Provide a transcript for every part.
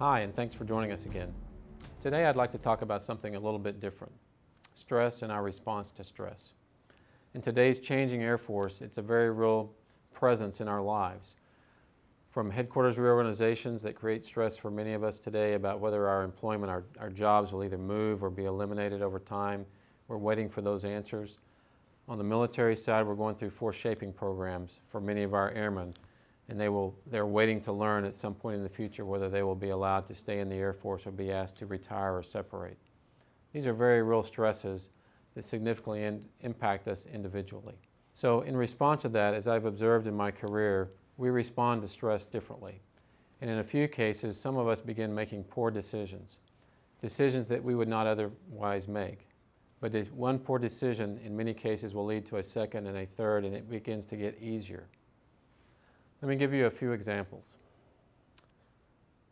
Hi, and thanks for joining us again. Today I'd like to talk about something a little bit different, stress and our response to stress. In today's changing Air Force, it's a very real presence in our lives. From headquarters reorganizations that create stress for many of us today about whether our employment, our jobs will either move or be eliminated over time, we're waiting for those answers. On the military side, we're going through force shaping programs for many of our airmen, and they're waiting to learn at some point in the future whether they will be allowed to stay in the Air Force or be asked to retire or separate. These are very real stresses that significantly impact us individually. So in response to that, as I've observed in my career, we respond to stress differently. And in a few cases, some of us begin making poor decisions, decisions that we would not otherwise make. But this one poor decision in many cases will lead to a second and a third, and it begins to get easier. Let me give you a few examples.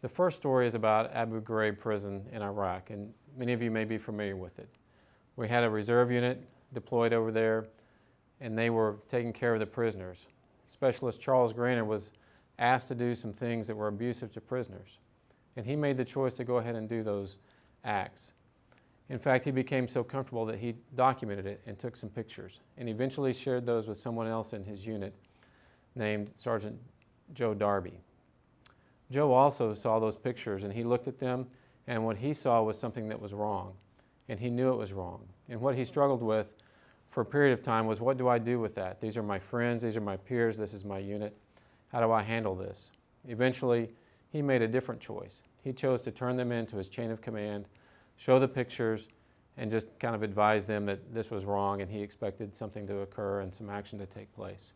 The first story is about Abu Ghraib prison in Iraq, and many of you may be familiar with it. We had a reserve unit deployed over there, and they were taking care of the prisoners. Specialist Charles Grainer was asked to do some things that were abusive to prisoners, and he made the choice to go ahead and do those acts. In fact, he became so comfortable that he documented it and took some pictures, and eventually shared those with someone else in his unit named Sergeant Joe Darby. Joe also saw those pictures, and he looked at them, and what he saw was something that was wrong, and he knew it was wrong. And what he struggled with for a period of time was, what do I do with that? These are my friends, these are my peers, this is my unit. How do I handle this? Eventually, he made a different choice. He chose to turn them into his chain of command, show the pictures, and just kind of advise them that this was wrong and he expected something to occur and some action to take place.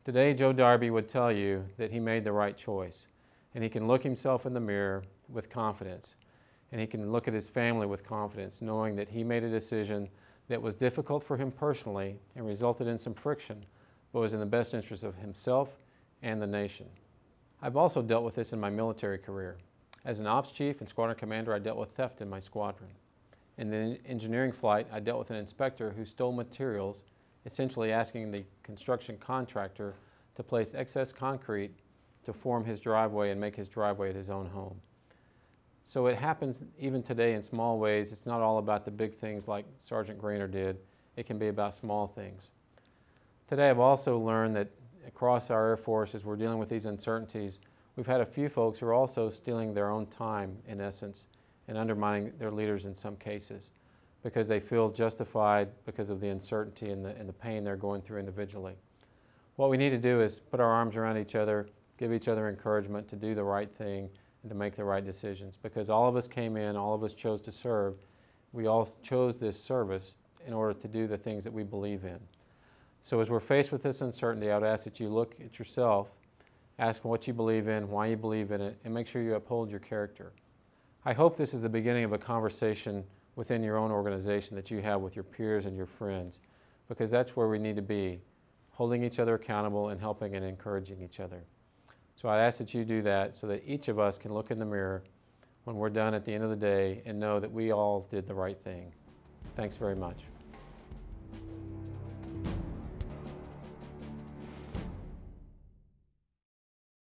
Today, Joe Darby would tell you that he made the right choice, and he can look himself in the mirror with confidence, and he can look at his family with confidence, knowing that he made a decision that was difficult for him personally and resulted in some friction, but was in the best interest of himself and the nation. I've also dealt with this in my military career. As an ops chief and squadron commander, I dealt with theft in my squadron. In the engineering flight, I dealt with an inspector who stole materials, essentially asking the construction contractor to place excess concrete to form his driveway and make his driveway at his own home. So it happens even today in small ways. It's not all about the big things like Sergeant Grainer did. It can be about small things. Today I've also learned that across our Air Force, as we're dealing with these uncertainties, we've had a few folks who are also stealing their own time, in essence, and undermining their leaders in some cases, because they feel justified because of the uncertainty and the pain they're going through individually. What we need to do is put our arms around each other, give each other encouragement to do the right thing and to make the right decisions, because all of us came in, all of us chose to serve. We all chose this service in order to do the things that we believe in. So as we're faced with this uncertainty, I would ask that you look at yourself, ask what you believe in, why you believe in it, and make sure you uphold your character. I hope this is the beginning of a conversation within your own organization that you have with your peers and your friends, because that's where we need to be, holding each other accountable and helping and encouraging each other. So I ask that you do that so that each of us can look in the mirror when we're done at the end of the day and know that we all did the right thing. Thanks very much.